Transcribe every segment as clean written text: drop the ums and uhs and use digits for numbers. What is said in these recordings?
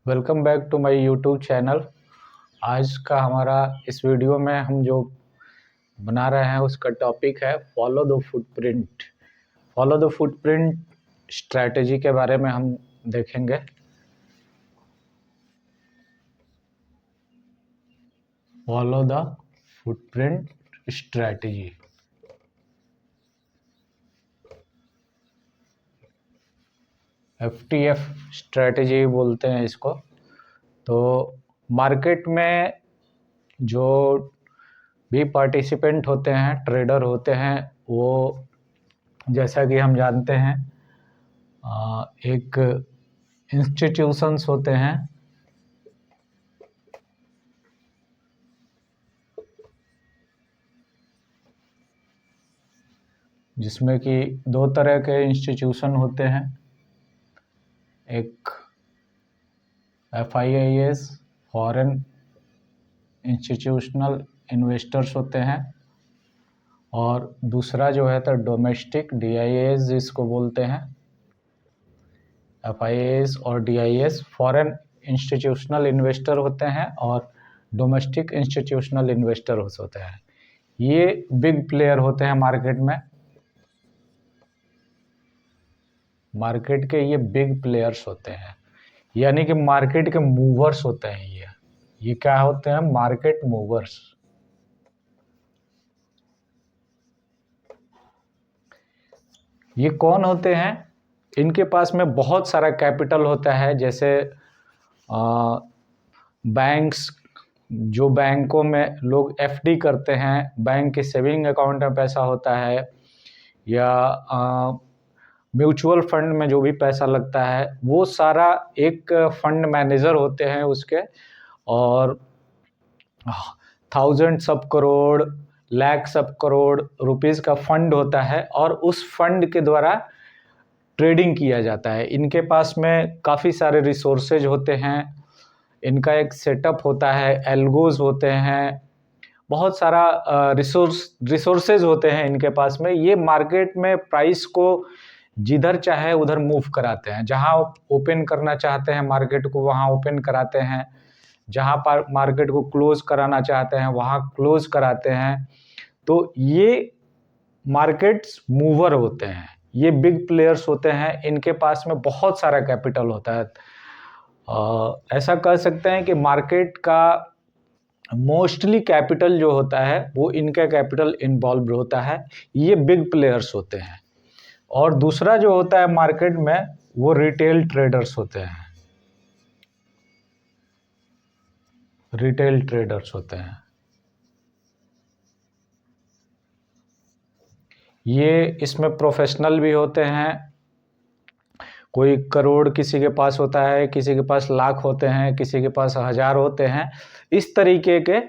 Welcome back to my YouTube channel. आज का हमारा इस वीडियो में हम जो बना रहे हैं उसका टॉपिक है follow the footprint. Follow the footprint strategy के बारे में हम देखेंगे। Follow the footprint strategy. FTF strategy बोलते हैं इसको। तो मार्केट में जो भी पार्टिसिपेंट होते हैं, ट्रेडर होते हैं, वो जैसा कि हम जानते हैं एक इंस्टीट्यूशंस होते हैं जिसमें कि दो तरह के इंस्टीट्यूशन होते हैं। एक FIIs फॉरेन इंस्टीट्यूशनल इन्वेस्टर्स होते हैं और दूसरा जो है तो डोमेस्टिक DIAs जिसको बोलते हैं। FIIs और DIAs फॉरेन इंस्टीट्यूशनल इन्वेस्टर होते हैं और डोमेस्टिक इंस्टीट्यूशनल इन्वेस्टर होते हैं। ये बिग प्लेयर होते हैं मार्केट में। मार्केट के ये बिग प्लेयर्स होते हैं, यानी कि मार्केट के मूवर्स होते हैं। ये क्या होते हैं? Market movers. ये कौन होते हैं? इनके पास में बहुत सारा कैपिटल होता है। जैसे बैंक्स, जो बैंकों में लोग FD करते हैं, बैंक के सेविंग अकाउंट में पैसा होता है, या म्यूचुअल फंड में जो भी पैसा लगता है वो सारा एक फंड मैनेजर होते हैं उसके, और thousands of crore, lakhs of crore rupees का फंड होता है और उस फंड के द्वारा ट्रेडिंग किया जाता है। इनके पास में काफ़ी सारे रिसोर्सेज होते हैं, इनका एक सेटअप होता है, एल्गोज होते हैं, बहुत सारा रिसोर्सेज होते हैं इनके पास में। ये मार्केट में प्राइस को जिधर चाहे उधर मूव कराते हैं। जहां ओपन करना चाहते हैं मार्केट को वहां ओपन कराते हैं, जहां पर मार्केट को क्लोज कराना चाहते हैं वहां क्लोज कराते हैं। तो ये मार्केट्स मूवर होते हैं, ये बिग प्लेयर्स होते हैं। इनके पास में बहुत सारा कैपिटल होता है। ऐसा कह सकते हैं कि मार्केट का मोस्टली कैपिटल जो होता है वो इनका कैपिटल इन्वॉल्व होता है। ये बिग प्लेयर्स होते हैं। और दूसरा जो होता है मार्केट में वो रिटेल ट्रेडर्स होते हैं। रिटेल ट्रेडर्स होते हैं, ये इसमें प्रोफेशनल भी होते हैं। कोई करोड़ किसी के पास होता है, किसी के पास लाख होते हैं, किसी के पास हजार होते हैं। इस तरीके के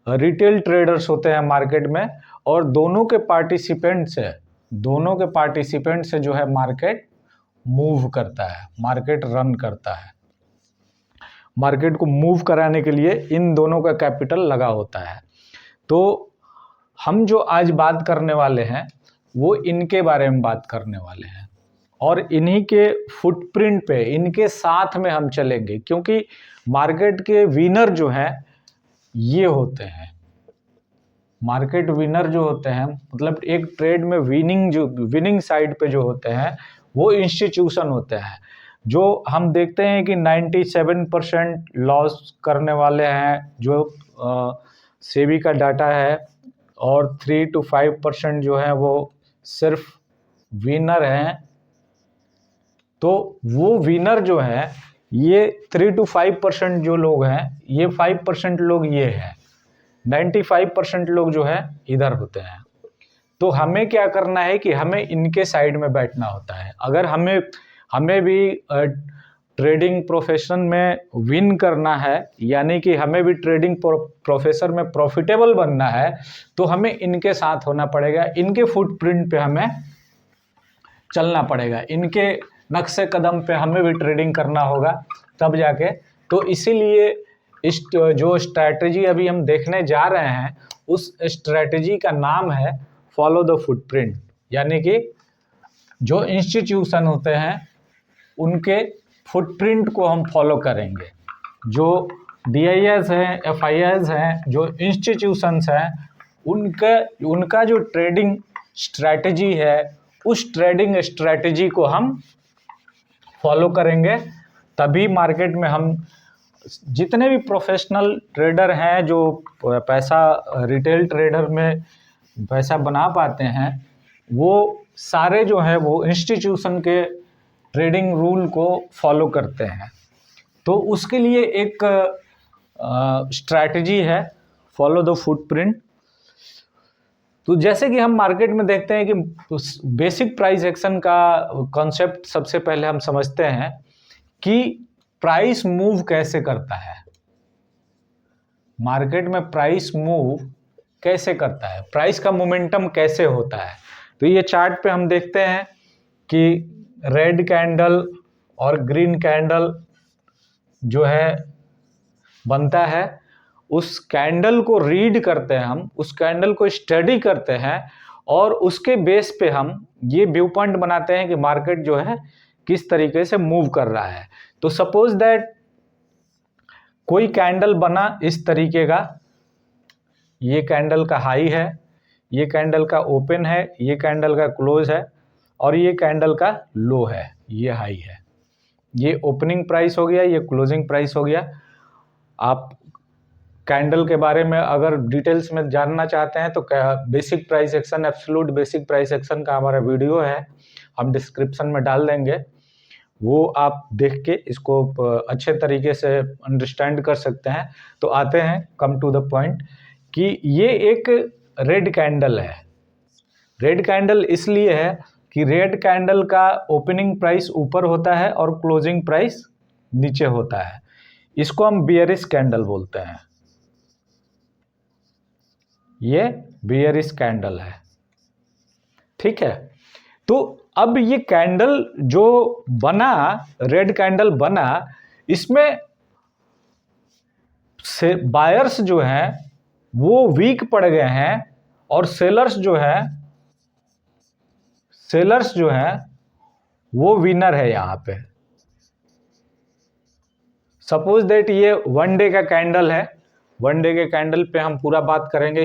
रिटेल ट्रेडर्स होते हैं मार्केट में। और दोनों के पार्टिसिपेंट से जो है मार्केट मूव करता है, मार्केट रन करता है। मार्केट को मूव कराने के लिए इन दोनों का कैपिटल लगा होता है। तो हम जो आज बात करने वाले हैं वो इनके बारे में बात करने वाले हैं, और इन्हीं के फुटप्रिंट पे, इनके साथ में हम चलेंगे, क्योंकि मार्केट के विनर जो हैं ये होते हैं। मार्केट विनर जो होते हैं, मतलब एक ट्रेड में विनिंग साइड पे जो होते हैं वो इंस्टीट्यूशन होते हैं। जो हम देखते हैं कि 97% लॉस करने वाले हैं जो सेबी का डाटा है, और 3 to 5% जो है वो सिर्फ विनर हैं। तो वो विनर जो है, ये 3 to 5% जो लोग हैं, ये 5% लोग ये हैं, 95% लोग जो है इधर होते हैं। तो हमें क्या करना है कि हमें इनके साइड में बैठना होता है। अगर हमें भी ट्रेडिंग प्रोफेशन में विन करना है, यानी कि हमें भी ट्रेडिंग प्रोफेशन में प्रॉफिटेबल बनना है, तो हमें इनके साथ होना पड़ेगा, इनके फुटप्रिंट पे हमें चलना पड़ेगा, इनके नक्शे कदम पे हमें भी ट्रेडिंग करना होगा, तब जाके। तो इसीलिए इस जो स्ट्रैटेजी अभी हम देखने जा रहे हैं उस स्ट्रैटेजी का नाम है फॉलो द फुटप्रिंट। यानी कि जो इंस्टीट्यूशन होते हैं उनके फुटप्रिंट को हम फॉलो करेंगे। जो DIIs हैं, FIIs हैं, जो इंस्टीट्यूशंस हैं, उनका जो ट्रेडिंग स्ट्रैटेजी है, उस ट्रेडिंग स्ट्रैटेजी को हम फॉलो करेंगे। तभी मार्केट में हम जितने भी प्रोफेशनल ट्रेडर हैं जो पैसा रिटेल ट्रेडर में पैसा बना पाते हैं, वो सारे जो है वो इंस्टीट्यूशन के ट्रेडिंग रूल को फॉलो करते हैं। तो उसके लिए एक स्ट्रैटेजी है, फॉलो द फुटप्रिंट। तो जैसे कि हम मार्केट में देखते हैं कि बेसिक प्राइस एक्शन का कॉन्सेप्ट सबसे पहले हम समझते हैं कि प्राइस मूव कैसे करता है। मार्केट में प्राइस मूव कैसे करता है, प्राइस का मोमेंटम कैसे होता है। तो ये चार्ट पे हम देखते हैं कि रेड कैंडल और ग्रीन कैंडल जो है बनता है, उस कैंडल को रीड करते हैं हम, उस कैंडल को स्टडी करते हैं और उसके बेस पे हम ये व्यू पॉइंट बनाते हैं कि मार्केट जो है किस तरीके से मूव कर रहा है। तो सपोज दैट कोई कैंडल बना इस तरीके का, ये कैंडल का हाई है, ये कैंडल का ओपन है, ये कैंडल का क्लोज है और ये कैंडल का लो है, ये हाई है। ये ओपनिंग प्राइस हो गया, ये क्लोजिंग प्राइस हो गया। आप कैंडल के बारे में अगर डिटेल्स में जानना चाहते हैं तो basic price action, absolute basic price action का हमारा वीडियो है, हम डिस्क्रिप्शन में डाल देंगे, वो आप देख के इसको अच्छे तरीके से अंडरस्टैंड कर सकते हैं। तो आते हैं, कम टू द पॉइंट, कि ये एक रेड कैंडल है। रेड कैंडल इसलिए है कि रेड कैंडल का ओपनिंग प्राइस ऊपर होता है और क्लोजिंग प्राइस नीचे होता है। इसको हम बियरिश कैंडल बोलते हैं। ये बियरिश कैंडल है, ठीक है। तो अब ये कैंडल जो बना, रेड कैंडल बना, इसमें से बायर्स जो हैं वो वीक पड़ गए हैं और सेलर्स जो हैं वो विनर है। यहां पे सपोज दैट ये 1 डे का कैंडल है। 1 डे के कैंडल पे हम पूरा बात करेंगे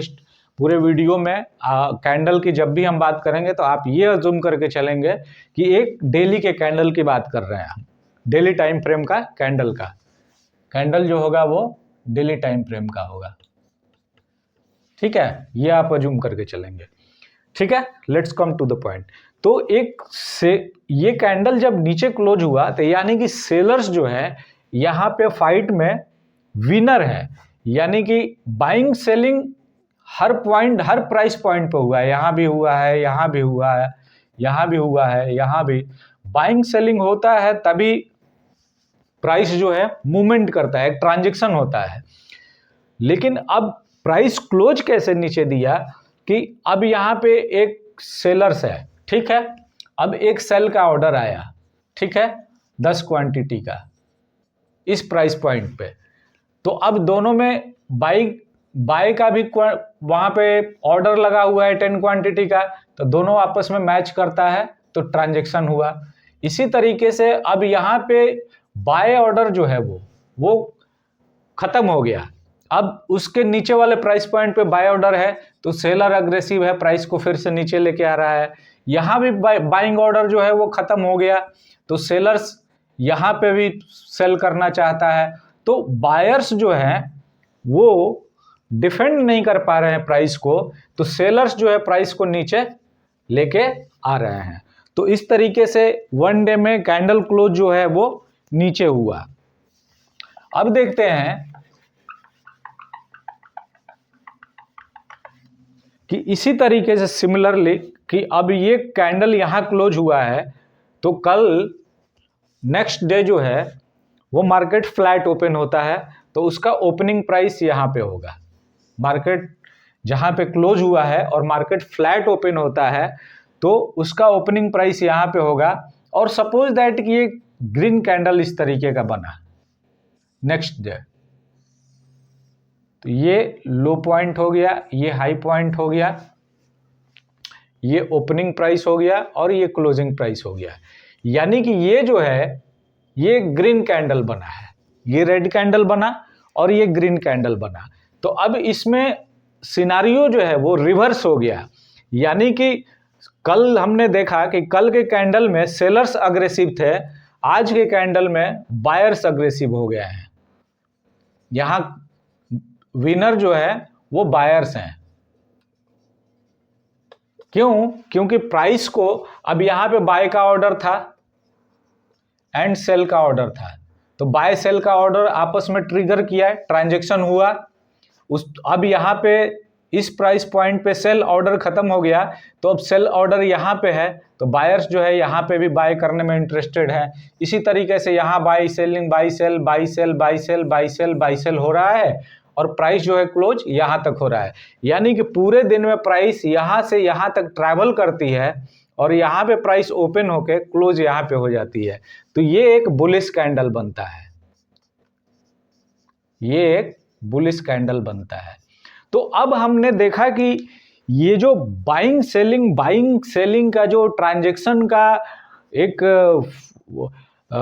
पूरे वीडियो में। कैंडल की जब भी हम बात करेंगे तो आप ये अज्यूम करके चलेंगे कि एक डेली के कैंडल की बात कर रहे हैं हम, डेली टाइम फ्रेम का कैंडल का। कैंडल जो होगा वो डेली टाइम फ्रेम का होगा, ठीक है, ये आप अज्यूम करके चलेंगे, ठीक है। Let's come to the point. तो एक से ये कैंडल जब नीचे क्लोज हुआ तो यानी कि सेलर्स जो है यहां पे फाइट में विनर है, यानी कि बाइंग सेलिंग हर पॉइंट, हर प्राइस पॉइंट पे हुआ है। यहां भी हुआ है, यहां भी हुआ है, यहां भी हुआ है, यहां भी बाइंग सेलिंग होता है, तभी प्राइस जो है मूवमेंट करता है, एक ट्रांजैक्शन होता है। लेकिन अब प्राइस क्लोज कैसे नीचे दिया कि अब यहां पे एक सेलर्स है, ठीक है। अब एक सेल का ऑर्डर आया, ठीक है, 10 क्वांटिटी का इस प्राइस पॉइंट पे। तो अब दोनों में बाय का भी वहां पे ऑर्डर लगा हुआ है 10 क्वांटिटी का, तो दोनों आपस में मैच करता है तो ट्रांजैक्शन हुआ। इसी तरीके से अब यहां पे बाय ऑर्डर जो है वो खत्म हो गया। अब उसके नीचे वाले प्राइस पॉइंट पे बाय ऑर्डर है तो सेलर अग्रेसिव है, प्राइस को फिर से नीचे लेके आ रहा है। यहां भी बाइंग ऑर्डर जो है वो खत्म हो गया तो सेलर्स यहां पे भी सेल करना चाहता है। तो बायर्स जो है वो डिफेंड नहीं कर पा रहे हैं प्राइस को, तो सेलर्स जो है प्राइस को नीचे लेके आ रहे हैं। तो इस तरीके से 1 डे में कैंडल क्लोज जो है वो नीचे हुआ। अब देखते हैं कि इसी तरीके से सिमिलरली कि अब ये कैंडल यहां क्लोज हुआ है तो कल नेक्स्ट डे जो है वो मार्केट फ्लैट ओपन होता है तो उसका ओपनिंग प्राइस यहां पे होगा। मार्केट जहां पे क्लोज हुआ है और मार्केट फ्लैट ओपन होता है तो उसका ओपनिंग प्राइस यहां पे होगा। और सपोज दैट कि ये ग्रीन कैंडल इस तरीके का बना नेक्स्ट डे, तो ये लो पॉइंट हो गया, ये हाई पॉइंट हो गया, ये ओपनिंग प्राइस हो गया और ये क्लोजिंग प्राइस हो गया। यानी कि ये जो है ये ग्रीन कैंडल बना है, ये रेड कैंडल बना और ये ग्रीन कैंडल बना। तो अब इसमें सिनारियो जो है वो रिवर्स हो गया, यानी कि कल हमने देखा कि कल के कैंडल में सेलर्स अग्रेसिव थे, आज के कैंडल में बायर्स अग्रेसिव हो गए हैं। यहां विनर जो है वो बायर्स हैं। क्यों? क्योंकि प्राइस को अब यहां पे बाय का ऑर्डर था एंड सेल का ऑर्डर था, तो बाय सेल का ऑर्डर आपस में ट्रिगर किया, ट्रांजैक्शन हुआ। अब यहां पे इस प्राइस पॉइंट पे सेल ऑर्डर खत्म हो गया, तो अब सेल ऑर्डर यहाँ पे है, तो बायर्स जो है यहाँ पे भी बाय करने में इंटरेस्टेड है। इसी तरीके से यहाँ buy selling, buy sell, buy sell, buy sell, buy sell, buy sell हो रहा है और प्राइस जो है क्लोज यहाँ तक हो रहा है। यानी कि पूरे दिन में प्राइस यहाँ से यहाँ तक ट्रैवल करती है और यहाँ पे प्राइस ओपन होके क्लोज यहाँ पे हो जाती है। तो ये एक बुलिश कैंडल बनता है, ये एक बुलिश कैंडल बनता है। तो अब हमने देखा कि ये जो बाइंग सेलिंग का जो ट्रांजैक्शन का एक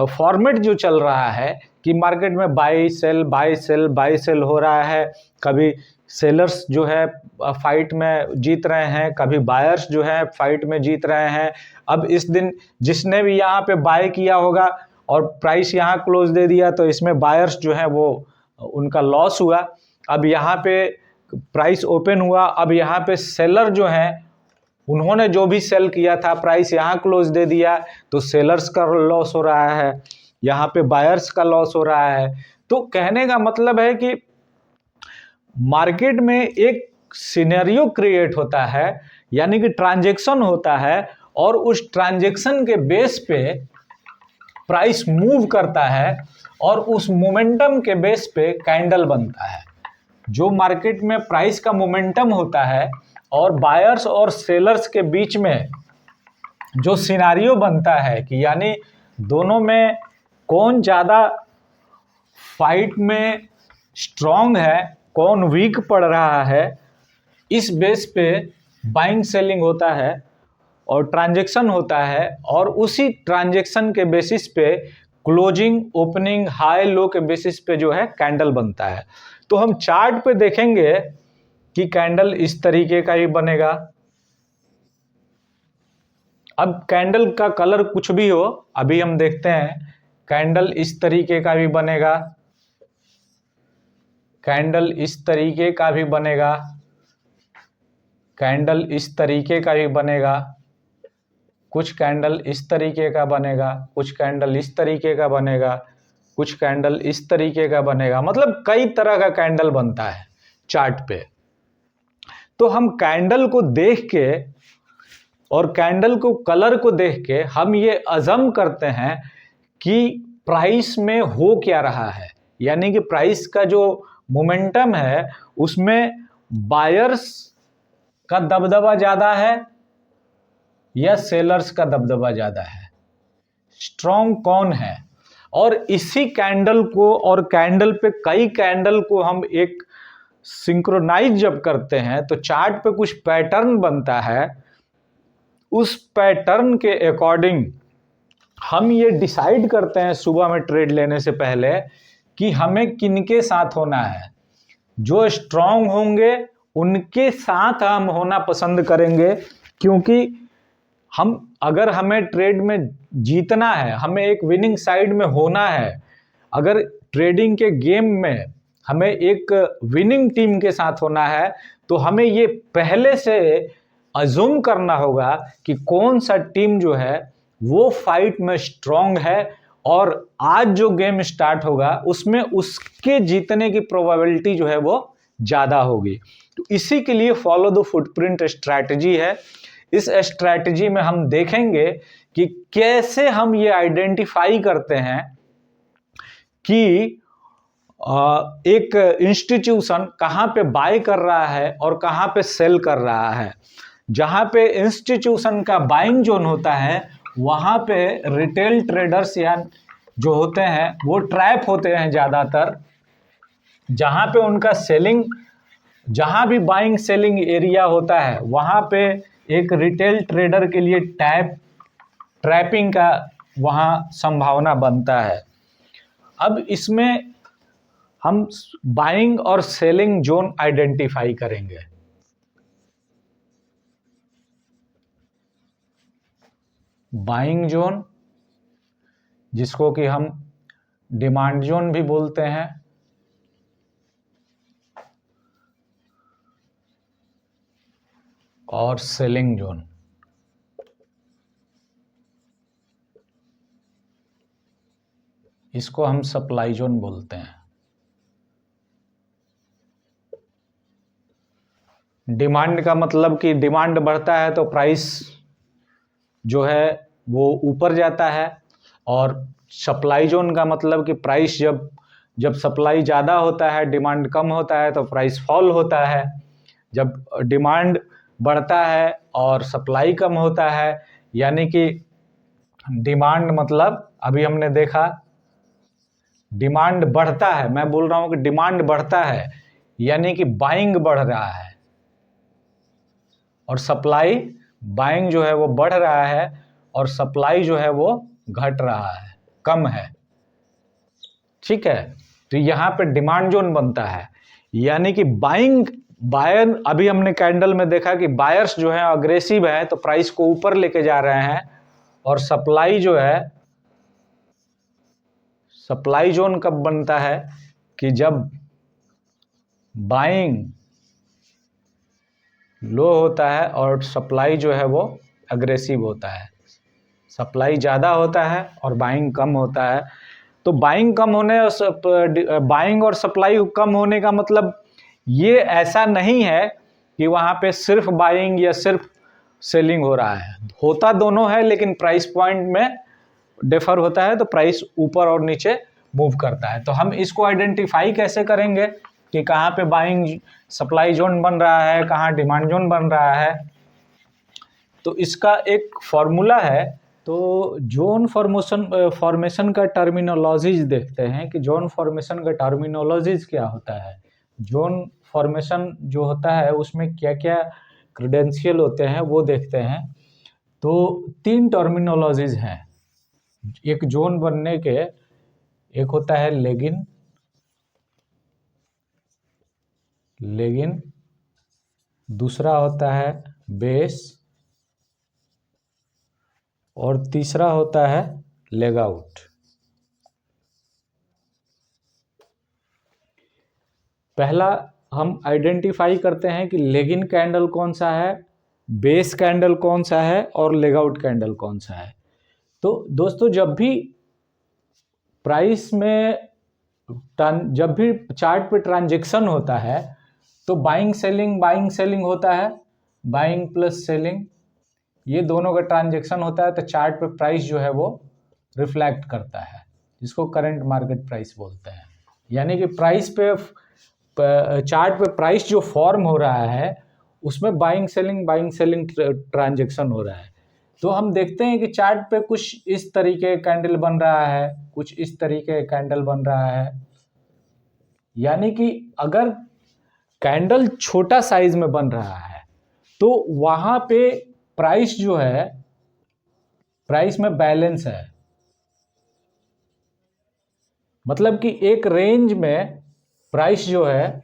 फॉर्मेट जो चल रहा है कि मार्केट में buy sell buy sell buy sell हो रहा है, कभी सेलर्स जो है फाइट में जीत रहे हैं, कभी बायर्स जो है फाइट में जीत रहे हैं। अब इस दिन जिसने भी यहाँ पे बाय किया होगा और प्राइस यहाँ क्लोज दे दिया, तो इसमें बायर्स जो है वो उनका लॉस हुआ। अब यहाँ पे प्राइस ओपन हुआ, अब यहाँ पे सेलर जो हैं उन्होंने जो भी सेल किया था प्राइस यहाँ क्लोज दे दिया, तो सेलर्स का लॉस हो रहा है, यहाँ पे बायर्स का लॉस हो रहा है। तो कहने का मतलब है कि मार्केट में एक सिनेरियो क्रिएट होता है, यानी कि ट्रांजैक्शन होता है और उस ट्रांजैक्शन के बेस पे प्राइस मूव करता है और उस मोमेंटम के बेस पे कैंडल बनता है। जो मार्केट में प्राइस का मोमेंटम होता है और बायर्स और सेलर्स के बीच में जो सिनारियो बनता है कि यानी दोनों में कौन ज़्यादा फाइट में स्ट्रॉन्ग है, कौन वीक पड़ रहा है, इस बेस पे बाइंग सेलिंग होता है और ट्रांजैक्शन होता है और उसी ट्रांजैक्शन के बेसिस पे क्लोजिंग, ओपनिंग, हाई लो के बेसिस पे जो है कैंडल बनता है। तो हम चार्ट पे देखेंगे कि कैंडल इस तरीके का ही बनेगा। अब कैंडल का कलर कुछ भी हो, अभी हम देखते हैं कैंडल इस तरीके का भी बनेगा, कैंडल इस तरीके का भी बनेगा, कैंडल इस तरीके का भी बनेगा, कुछ कैंडल इस तरीके का बनेगा, कुछ कैंडल इस तरीके का बनेगा, कुछ कैंडल इस तरीके का बनेगा। मतलब कई तरह का कैंडल बनता है चार्ट पे। तो हम कैंडल को देख के और कैंडल को कलर को देख के हम ये अज़म करते हैं कि प्राइस में हो क्या रहा है, यानी कि प्राइस का जो मोमेंटम है उसमें बायर्स का दबदबा ज़्यादा है या सेलर्स का दबदबा ज़्यादा है, स्ट्रॉन्ग कौन है। और इसी कैंडल को और कैंडल पे कई कैंडल को हम एक सिंक्रोनाइज जब करते हैं तो चार्ट पे कुछ पैटर्न बनता है। उस पैटर्न के अकॉर्डिंग हम ये डिसाइड करते हैं सुबह में ट्रेड लेने से पहले कि हमें किनके साथ होना है। जो स्ट्रॉन्ग होंगे उनके साथ हम होना पसंद करेंगे, क्योंकि अगर हमें ट्रेड में जीतना है, हमें एक विनिंग साइड में होना है, अगर ट्रेडिंग के गेम में हमें एक विनिंग टीम के साथ होना है, तो हमें ये पहले से अज्यूम करना होगा कि कौन सा टीम जो है वो फाइट में स्ट्रॉन्ग है और आज जो गेम स्टार्ट होगा उसमें उसके जीतने की प्रोबेबिलिटी जो है वो ज़्यादा होगी। तो इसी के लिए फॉलो द फुटप्रिंट स्ट्रैटेजी है। इस स्ट्रैटेजी में हम देखेंगे कि कैसे हम ये आइडेंटिफाई करते हैं कि एक इंस्टीट्यूशन कहाँ पे बाय कर रहा है और कहाँ पे सेल कर रहा है। जहाँ पे इंस्टीट्यूशन का बाइंग जोन होता है वहाँ पे रिटेल ट्रेडर्स या जो होते हैं वो ट्रैप होते हैं ज़्यादातर। जहाँ पे उनका सेलिंग, जहाँ भी बाइंग सेलिंग एरिया होता है वहाँ पे एक रिटेल ट्रेडर के लिए ट्रैपिंग का वहाँ संभावना बनता है। अब इसमें हम बाइंग और सेलिंग जोन आइडेंटिफाई करेंगे। बाइंग जोन, जिसको कि हम डिमांड जोन भी बोलते हैं, और सेलिंग जोन, इसको हम सप्लाई जोन बोलते हैं। डिमांड का मतलब कि डिमांड बढ़ता है तो प्राइस जो है वो ऊपर जाता है, और सप्लाई जोन का मतलब कि प्राइस जब सप्लाई ज़्यादा होता है, डिमांड कम होता है तो प्राइस फॉल होता है। जब डिमांड बढ़ता है और सप्लाई कम होता है, यानी कि डिमांड मतलब अभी हमने देखा डिमांड बढ़ता है, मैं बोल रहा हूं कि डिमांड बढ़ता है यानी कि बाइंग बढ़ रहा है, और सप्लाई, बाइंग जो है वो बढ़ रहा है और सप्लाई जो है वो घट रहा है, कम है। ठीक है, तो यहां पे डिमांड जोन बनता है, यानी कि बायर, अभी हमने कैंडल में देखा कि बायर्स जो है अग्रेसिव है तो प्राइस को ऊपर लेके जा रहे हैं, और सप्लाई जो है, सप्लाई जोन कब बनता है कि जब बाइंग लो होता है और सप्लाई जो है वो अग्रेसिव होता है, सप्लाई ज़्यादा होता है और बाइंग कम होता है। तो बाइंग कम होने और बाइंग और सप्लाई कम होने का मतलब ये ऐसा नहीं है कि वहाँ पे सिर्फ बाइंग या सिर्फ सेलिंग हो रहा है, होता दोनों है, लेकिन प्राइस पॉइंट में डिफर होता है, तो प्राइस ऊपर और नीचे मूव करता है। तो हम इसको आइडेंटिफाई कैसे करेंगे कि कहाँ पे बाइंग सप्लाई जोन बन रहा है, कहाँ डिमांड जोन बन रहा है? तो इसका एक फॉर्मूला है। तो जोन फॉर्मेशन का टर्मिनोलॉजीज देखते हैं कि जोन फॉर्मेशन का टर्मिनोलॉजीज क्या होता है। जोन फॉर्मेशन जो होता है उसमें क्या क्या क्रेडेंशियल होते हैं वो देखते हैं। तो 3 टर्मिनोलॉजीज हैं एक जोन बनने के। एक होता है लेगिन, दूसरा होता है बेस, और तीसरा होता है लेग आउट। पहला हम आइडेंटिफाई करते हैं कि लेगिन कैंडल कौन सा है, बेस कैंडल कौन सा है, और लेग आउट कैंडल कौन सा है। तो दोस्तों, जब भी प्राइस में जब भी चार्ट पे ट्रांजैक्शन होता है तो बाइंग सेलिंग होता है, बाइंग प्लस सेलिंग, ये दोनों का ट्रांजैक्शन होता है, तो चार्ट पे प्राइस जो है वो रिफ्लेक्ट करता है, जिसको करंट मार्केट प्राइस बोलते हैं। यानी कि प्राइस पे चार्ट पे प्राइस जो फॉर्म हो रहा है उसमें बाइंग सेलिंग ट्रांजैक्शन हो रहा है। तो हम देखते हैं कि चार्ट पे कुछ इस तरीके कैंडल बन रहा है, कुछ इस तरीके कैंडल बन रहा है। यानी कि अगर कैंडल छोटा साइज में बन रहा है तो वहां पे प्राइस जो है, प्राइस में बैलेंस है, मतलब कि एक रेंज में प्राइस जो है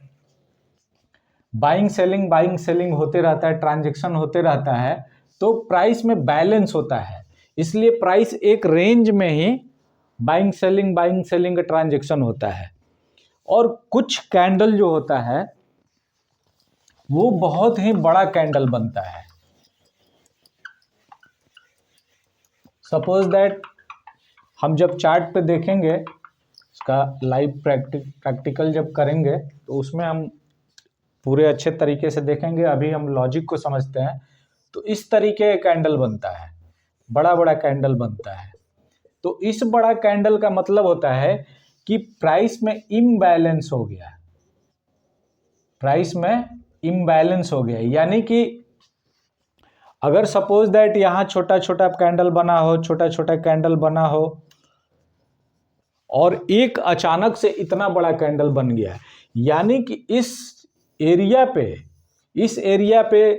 बाइंग सेलिंग होते रहता है, ट्रांजैक्शन होते रहता है, तो प्राइस में बैलेंस होता है। इसलिए प्राइस एक रेंज में ही बाइंग सेलिंग का ट्रांजैक्शन होता है। और कुछ कैंडल जो होता है वो बहुत ही बड़ा कैंडल बनता है। सपोज दैट हम जब चार्ट पे देखेंगे, इसका लाइव प्रैक्टिकल जब करेंगे तो उसमें हम पूरे अच्छे तरीके से देखेंगे। अभी हम लॉजिक को समझते हैं। तो इस तरीके का कैंडल बनता है, बड़ा बड़ा कैंडल बनता है। तो इस बड़ा कैंडल का मतलब होता है कि प्राइस में इम्बैलेंस हो गया, प्राइस में इम्बैलेंस हो गया। यानी कि अगर सपोज दैट यहां छोटा छोटा कैंडल बना हो, छोटा छोटा कैंडल बना हो, और एक अचानक से इतना बड़ा कैंडल बन गया, यानी कि इस एरिया पे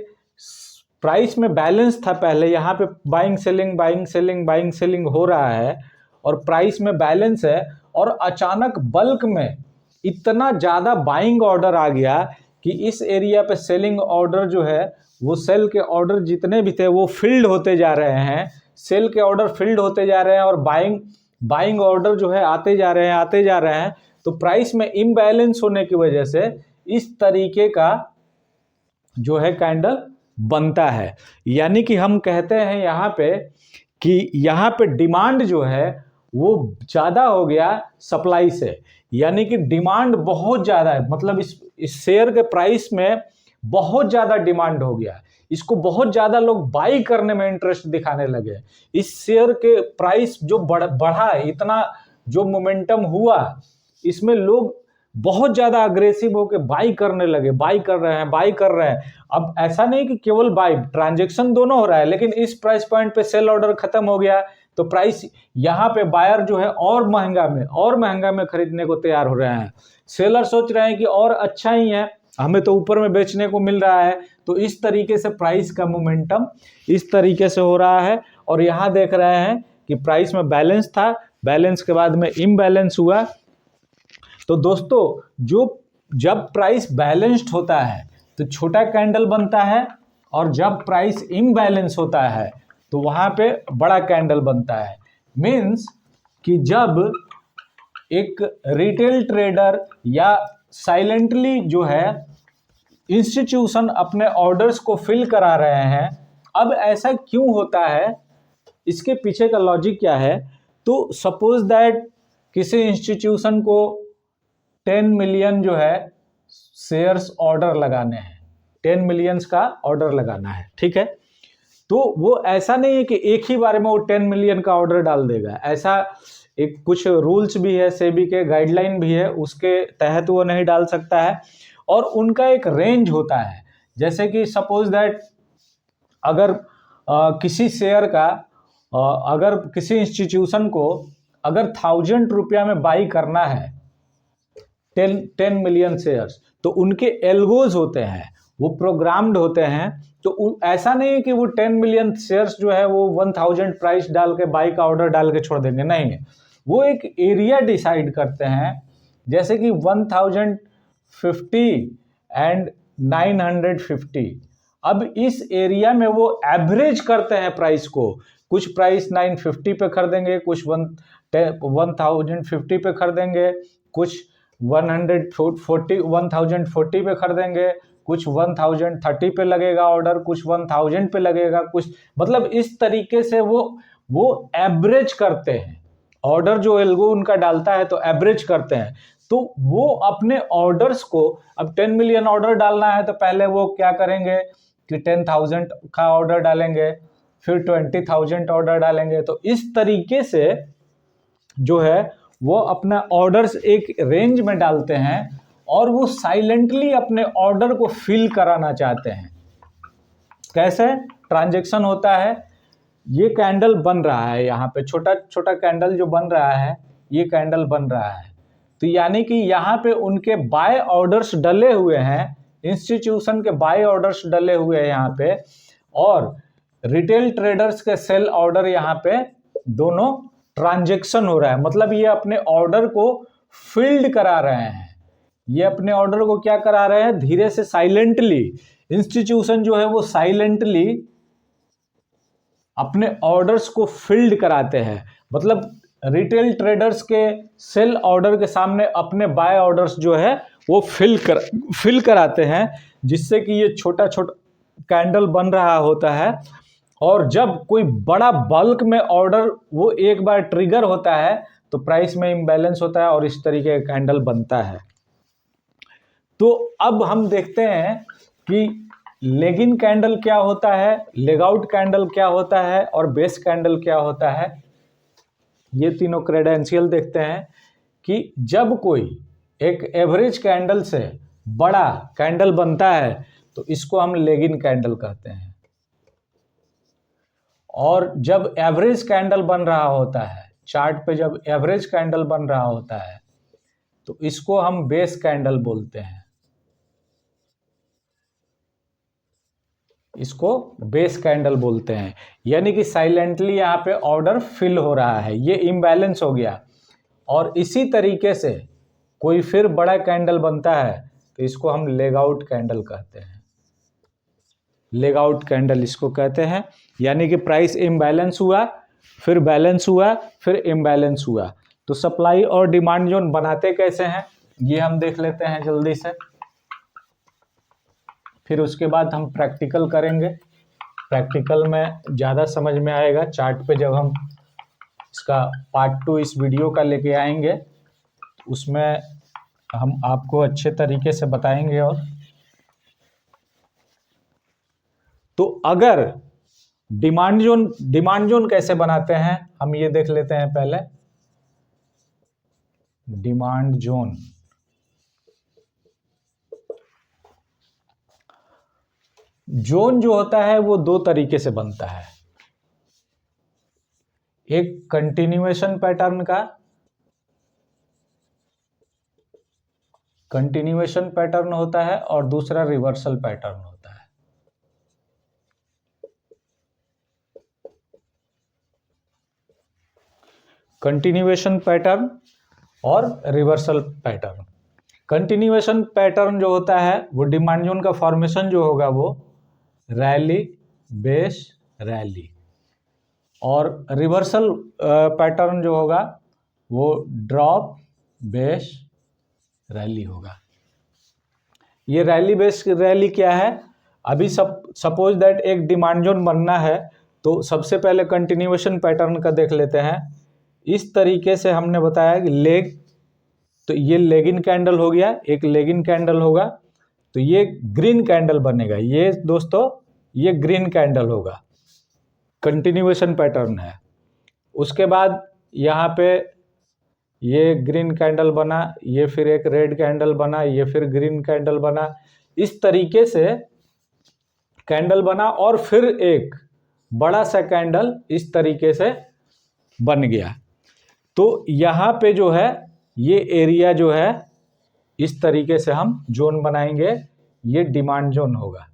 प्राइस में बैलेंस था पहले, यहाँ पे बाइंग सेलिंग हो रहा है और प्राइस में बैलेंस है, और अचानक बल्क में इतना ज़्यादा बाइंग ऑर्डर आ गया कि इस एरिया पे सेलिंग ऑर्डर जो है वो सेल के ऑर्डर जितने भी थे वो फिल्ड होते जा रहे हैं, सेल के ऑर्डर फिल्ड होते जा रहे हैं और बाइंग ऑर्डर जो है आते जा रहे हैं। तो प्राइस में इम्बैलेंस होने की वजह से इस तरीके का जो है कैंडल बनता है। यानी कि हम कहते हैं यहाँ पे कि यहाँ पे डिमांड जो है वो ज़्यादा हो गया सप्लाई से, यानी कि डिमांड बहुत ज़्यादा है, मतलब इस शेयर के प्राइस में बहुत ज़्यादा डिमांड हो गया, इसको बहुत ज़्यादा लोग बाई करने में इंटरेस्ट दिखाने लगे। इस शेयर के प्राइस जो बढ़ा इतना जो मोमेंटम हुआ, इसमें लोग बहुत ज़्यादा अग्रेसिव होकर बाई करने लगे, बाई कर रहे हैं। अब ऐसा नहीं कि केवल बाई, ट्रांजैक्शन दोनों हो रहा है, लेकिन इस प्राइस पॉइंट पे सेल ऑर्डर खत्म हो गया तो प्राइस यहाँ पे बायर जो है और महंगा में खरीदने को तैयार हो रहे हैं। सेलर सोच रहे हैं कि और अच्छा ही है, हमें तो ऊपर में बेचने को मिल रहा है। तो इस तरीके से प्राइस का मोमेंटम इस तरीके से हो रहा है। और यहाँ देख रहे हैं कि प्राइस में बैलेंस था, बैलेंस के बाद में इम्बैलेंस हुआ। तो दोस्तों जब प्राइस बैलेंस्ड होता है तो छोटा कैंडल बनता है, और जब प्राइस इम्बैलेंस होता है तो वहाँ पे बड़ा कैंडल बनता है। मीन्स कि जब एक रिटेल ट्रेडर या साइलेंटली जो है इंस्टीट्यूशन अपने ऑर्डर्स को फिल करा रहे हैं। अब ऐसा क्यों होता है, इसके पीछे का लॉजिक क्या है? तो सपोज दैट किसी इंस्टीट्यूशन को 10 मिलियन जो है शेयर्स ऑर्डर लगाने हैं, 10 मिलियंस का ऑर्डर लगाना है, ठीक है। तो वो ऐसा नहीं है कि एक ही बार में वो 10 मिलियन का ऑर्डर डाल देगा, ऐसा एक कुछ रूल्स भी है, सेबी के गाइडलाइन भी है, उसके तहत वो नहीं डाल सकता है। और उनका एक रेंज होता है, जैसे कि सपोज दैट अगर किसी शेयर का अगर किसी इंस्टीट्यूशन को अगर 1000 रुपया में बाई करना है 10 मिलियन शेयर्स, तो उनके एल्गोज होते हैं, वो प्रोग्राम्ड होते हैं। तो ऐसा नहीं है कि वो 10 मिलियन शेयर्स जो है वो 1000 प्राइस डाल के बाई का ऑर्डर डाल के छोड़ देंगे, नहीं, वो एक एरिया डिसाइड करते हैं, जैसे कि 1050 एंड 950। अब इस एरिया में वो एवरेज करते हैं प्राइस को, कुछ प्राइस 950 पे खरीदेंगे, कुछ 1050 पे खरीदेंगे, कुछ 1040 पे खरीदेंगे, कुछ 1030 पे लगेगा ऑर्डर, कुछ 1000 पे लगेगा, कुछ मतलब इस तरीके से वो एवरेज करते हैं। ऑर्डर जो एल्गो उनका डालता है तो एवरेज करते हैं। तो वो अपने ऑर्डर्स को, अब 10 मिलियन ऑर्डर डालना है तो पहले वो क्या करेंगे कि 10,000 का ऑर्डर डालेंगे, फिर 20,000 ऑर्डर डालेंगे। तो इस तरीके से जो है वो अपना ऑर्डर्स एक रेंज में डालते हैं और वो साइलेंटली अपने ऑर्डर को फिल कराना चाहते हैं। कैसे ट्रांजैक्शन होता है? ये कैंडल बन रहा है, यहाँ पे छोटा छोटा कैंडल जो बन रहा है, ये कैंडल बन रहा है। तो यानी कि यहाँ पे उनके बाय ऑर्डर्स डले हुए हैं, इंस्टीट्यूशन के बाय ऑर्डर्स डले हुए हैं यहाँ पे, और रिटेल ट्रेडर्स के सेल ऑर्डर यहाँ पे दोनों ट्रांजैक्शन हो रहा है। मतलब ये अपने ऑर्डर को फिल्ड करा रहे हैं, ये अपने ऑर्डर को क्या करा रहे हैं, धीरे से साइलेंटली इंस्टीट्यूशन जो है वो साइलेंटली अपने ऑर्डर्स को फिल्ड कराते हैं। मतलब रिटेल ट्रेडर्स के सेल ऑर्डर के सामने अपने बाय ऑर्डर्स जो है वो फिल कराते हैं, जिससे कि ये छोटा छोटा कैंडल बन रहा होता है। और जब कोई बड़ा बल्क में ऑर्डर वो एक बार ट्रिगर होता है तो प्राइस में इम्बैलेंस होता है और इस तरीके का कैंडल बनता है। तो अब हम देखते हैं कि लेग इन कैंडल क्या होता है, लेग आउट कैंडल क्या होता है और बेस कैंडल क्या होता है। ये तीनों क्रेडेंशियल देखते हैं कि जब कोई एक एवरेज कैंडल से बड़ा कैंडल बनता है तो इसको हम लेग इन कैंडल कहते हैं, और जब एवरेज कैंडल बन रहा होता है चार्ट पे, जब एवरेज कैंडल बन रहा होता है तो इसको हम बेस कैंडल बोलते हैं, इसको बेस कैंडल बोलते हैं। यानी कि साइलेंटली यहाँ पे ऑर्डर फिल हो रहा है, ये इम्बैलेंस हो गया। और इसी तरीके से कोई फिर बड़ा कैंडल बनता है तो इसको हम लेग आउट कैंडल कहते हैं। लेग आउट कैंडल इसको कहते हैं, यानी कि प्राइस इम्बैलेंस हुआ, फिर बैलेंस हुआ, फिर इम्बैलेंस हुआ। तो सप्लाई और डिमांड जोन बनाते कैसे हैं ये हम देख लेते हैं जल्दी से, फिर उसके बाद हम प्रैक्टिकल करेंगे। प्रैक्टिकल में ज़्यादा समझ में आएगा, चार्ट पे जब हम इसका पार्ट 2 इस वीडियो का लेके आएंगे उसमें हम आपको अच्छे तरीके से बताएंगे। और तो अगर डिमांड जोन कैसे बनाते हैं हम ये देख लेते हैं पहले। डिमांड जोन जो होता है वो दो तरीके से बनता है, एक कंटिन्यूएशन पैटर्न होता है और दूसरा रिवर्सल पैटर्न होता है। कंटिन्यूएशन पैटर्न और रिवर्सल पैटर्न। कंटिन्यूएशन पैटर्न जो होता है वो डिमांड जोन का फॉर्मेशन जो होगा वो रैली बेस रैली, और रिवर्सल पैटर्न जो होगा वो ड्रॉप बेस रैली होगा। ये रैली बेस रैली क्या है? अभी सपोज दैट एक डिमांड जोन बनना है तो सबसे पहले कंटिन्यूएशन पैटर्न का देख लेते हैं। इस तरीके से हमने बताया कि लेग, तो ये लेगिन कैंडल हो गया, एक लेगिन कैंडल होगा तो ये ग्रीन कैंडल बनेगा। ये दोस्तों ये ग्रीन कैंडल होगा, कंटिन्यूएशन पैटर्न है। उसके बाद यहाँ पे ये ग्रीन कैंडल बना, ये फिर एक रेड कैंडल बना, ये फिर ग्रीन कैंडल बना, इस तरीके से कैंडल बना और फिर एक बड़ा सा कैंडल इस तरीके से बन गया। तो यहाँ पे जो है ये एरिया जो है इस तरीके से हम जोन बनाएंगे, ये डिमांड जोन होगा।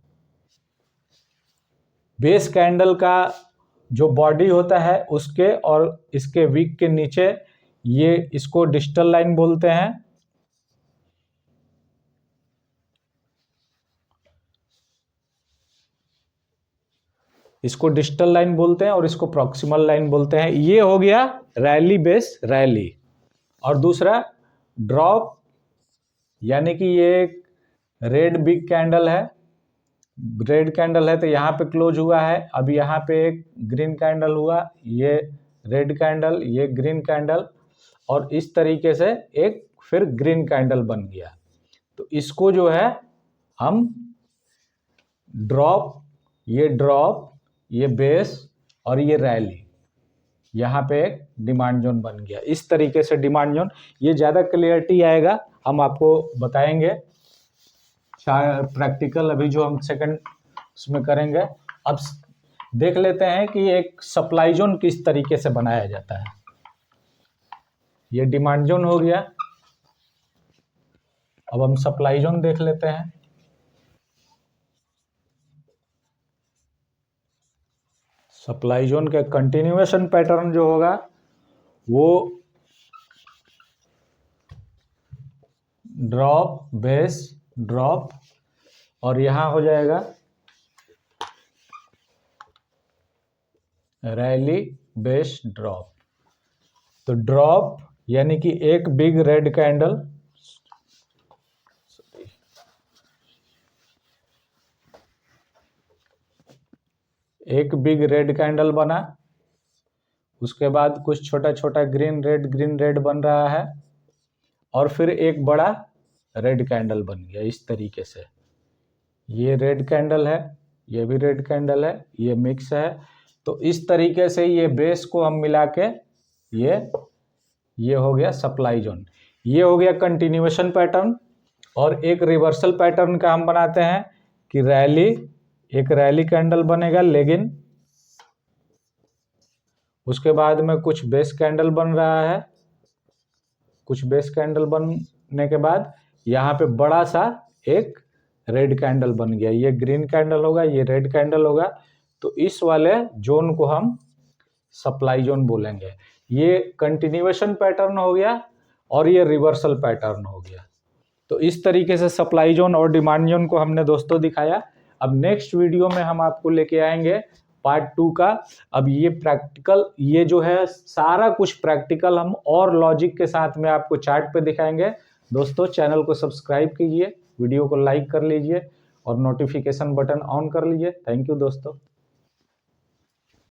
बेस कैंडल का जो बॉडी होता है उसके और इसके विक के नीचे, ये इसको डिजिटल लाइन बोलते हैं। इसको डिजिटल लाइन बोलते हैं और इसको प्रॉक्सिमल लाइन बोलते हैं। ये हो गया रैली बेस रैली। और दूसरा ड्रॉप, यानी कि ये एक रेड बिग कैंडल है, रेड कैंडल है तो यहाँ पे क्लोज हुआ है। अब यहाँ पे एक ग्रीन कैंडल हुआ, ये रेड कैंडल, ये ग्रीन कैंडल, और इस तरीके से एक फिर ग्रीन कैंडल बन गया। तो इसको जो है हम ड्रॉप, ये बेस और ये रैली, यहाँ पे एक डिमांड जोन बन गया। इस तरीके से डिमांड जोन, ये ज़्यादा क्लियरिटी आएगा, हम आपको बताएंगे प्रैक्टिकल अभी जो हम सेकंड उसमें करेंगे। अब देख लेते हैं कि एक सप्लाई जोन किस तरीके से बनाया जाता है। ये डिमांड जोन हो गया, अब हम सप्लाई जोन देख लेते हैं। सप्लाई जोन का कंटिन्यूएशन पैटर्न जो होगा वो ड्रॉप बेस ड्रॉप, और यहां हो जाएगा रैली बेस ड्रॉप। तो ड्रॉप यानी कि एक बिग रेड कैंडल, एक बिग रेड कैंडल बना, उसके बाद कुछ छोटा छोटा ग्रीन रेड बन रहा है, और फिर एक बड़ा रेड कैंडल बन गया इस तरीके से। ये रेड कैंडल है, ये भी रेड कैंडल है, ये मिक्स है। तो इस तरीके से ये बेस को हम मिला के ये हो गया सप्लाई जोन। ये हो गया कंटिन्यूएशन पैटर्न। और एक रिवर्सल पैटर्न का हम बनाते हैं कि रैली, एक रैली कैंडल बनेगा लेगिन, उसके बाद में कुछ बेस कैंडल बन रहा है, कुछ बेस कैंडल बनने के बाद यहाँ पे बड़ा सा एक रेड कैंडल बन गया। ये ग्रीन कैंडल होगा, ये रेड कैंडल होगा। तो इस वाले जोन को हम सप्लाई जोन बोलेंगे। ये कंटिन्यूएशन पैटर्न हो गया और ये रिवर्सल पैटर्न हो गया। तो इस तरीके से सप्लाई जोन और डिमांड जोन को हमने दोस्तों दिखाया। अब नेक्स्ट वीडियो में हम आपको लेके आएंगे पार्ट 2 का। अब ये प्रैक्टिकल, ये जो है सारा कुछ प्रैक्टिकल हम और लॉजिक के साथ में आपको चार्ट पे दिखाएंगे। दोस्तों चैनल को सब्सक्राइब कीजिए, वीडियो को लाइक कर लीजिए और नोटिफिकेशन बटन ऑन कर लीजिए। थैंक यू दोस्तों।